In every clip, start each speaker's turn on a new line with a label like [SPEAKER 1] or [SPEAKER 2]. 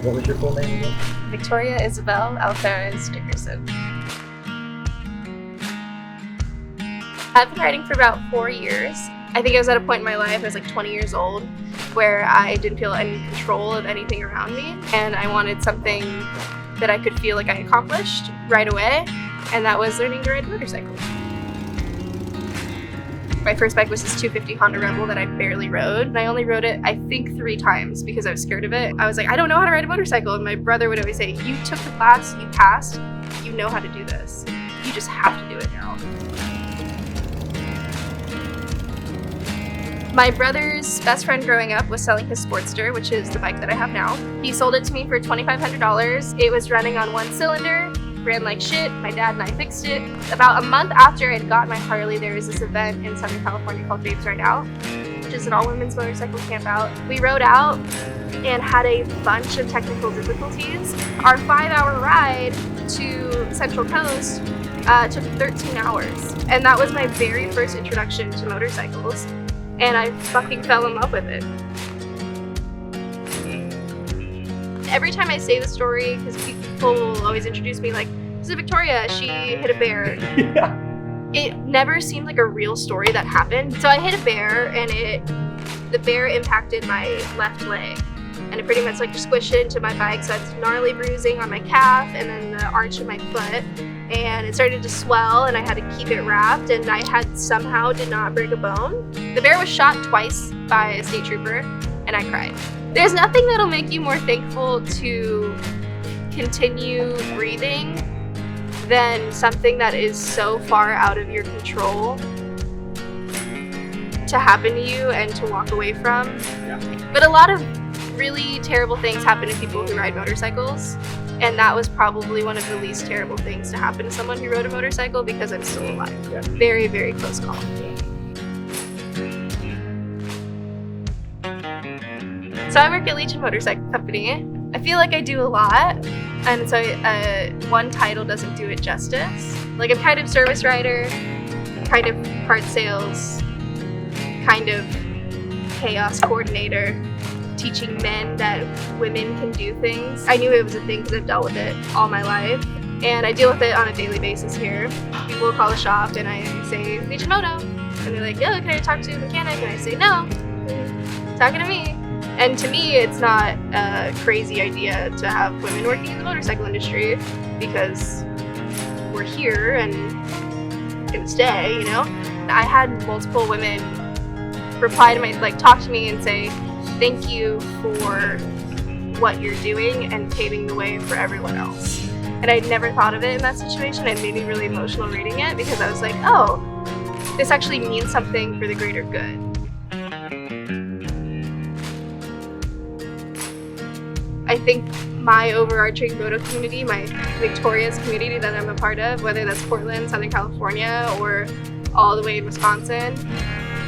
[SPEAKER 1] What was your full name again?
[SPEAKER 2] Victoria Isabel Alferez Dickerson. I've been riding for about 4 years. I think I was at a point in my life, I was like 20 years old, where I didn't feel any control of anything around me, and I wanted something that I could feel like I accomplished right away, and that was learning to ride a motorcycle. My first bike was this 250 Honda Rebel that I barely rode, and I only rode it, I think, 3 times because I was scared of it. I was like, I don't know how to ride a motorcycle, and my brother would always say, you took the class, you passed, you know how to do this. You just have to do it now. My brother's best friend growing up was selling his Sportster, which is the bike that I have now. He sold it to me for $2,500. It was running on 1 cylinder, ran like shit. My dad and I fixed it. About a month after I had got my Harley, there was this event in Southern California called Babes Ride Out, which is an all-women's motorcycle camp out. We rode out and had a bunch of technical difficulties. Our 5-hour ride to Central Coast took 13 hours. And that was my very first introduction to motorcycles. And I fucking fell in love with it. Every time I say the story, because people will always introduce me like, this is Victoria, she hit a bear.
[SPEAKER 1] Yeah.
[SPEAKER 2] It never seemed like a real story that happened. So I hit a bear, and the bear impacted my left leg. And it pretty much like squished it into my bike, so I had gnarly bruising on my calf and then the arch of my foot. And it started to swell, and I had to keep it wrapped, and I had somehow did not break a bone. The bear was shot twice by a state trooper, and I cried. There's nothing that'll make you more thankful to continue breathing than something that is so far out of your control to happen to you and to walk away from.
[SPEAKER 1] Yeah.
[SPEAKER 2] But a lot of really terrible things happen to people who ride motorcycles. And that was probably one of the least terrible things to happen to someone who rode a motorcycle because I'm still alive.
[SPEAKER 1] Yeah.
[SPEAKER 2] Very, very close call. So I work at Legion Motorcycle Company. I feel like I do a lot, and so one title doesn't do it justice. Like, I'm kind of service rider, kind of part sales, kind of chaos coordinator, teaching men that women can do things. I knew it was a thing because I've dealt with it all my life, and I deal with it on a daily basis here. People will call the shop and I say, Legion Moto, and they're like, yeah, can I talk to a mechanic? And I say, no, talking to me. And to me, it's not a crazy idea to have women working in the motorcycle industry because we're here and gonna stay, you know? I had multiple women reply to my, like, talk to me and say, thank you for what you're doing and paving the way for everyone else. And I'd never thought of it in that situation. It made me really emotional reading it because I was like, oh, this actually means something for the greater good. I think my overarching moto community, my Victoria's community that I'm a part of, whether that's Portland, Southern California, or all the way in Wisconsin,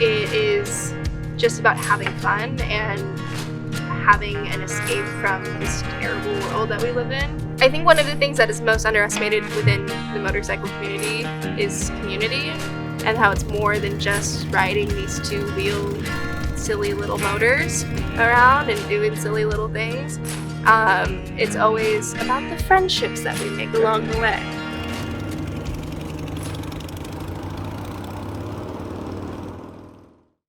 [SPEAKER 2] it is just about having fun and having an escape from this terrible world that we live in. I think one of the things that is most underestimated within the motorcycle community is community and how it's more than just riding these 2-wheel silly little motors around and doing silly little things. It's always about the friendships that we make along the way.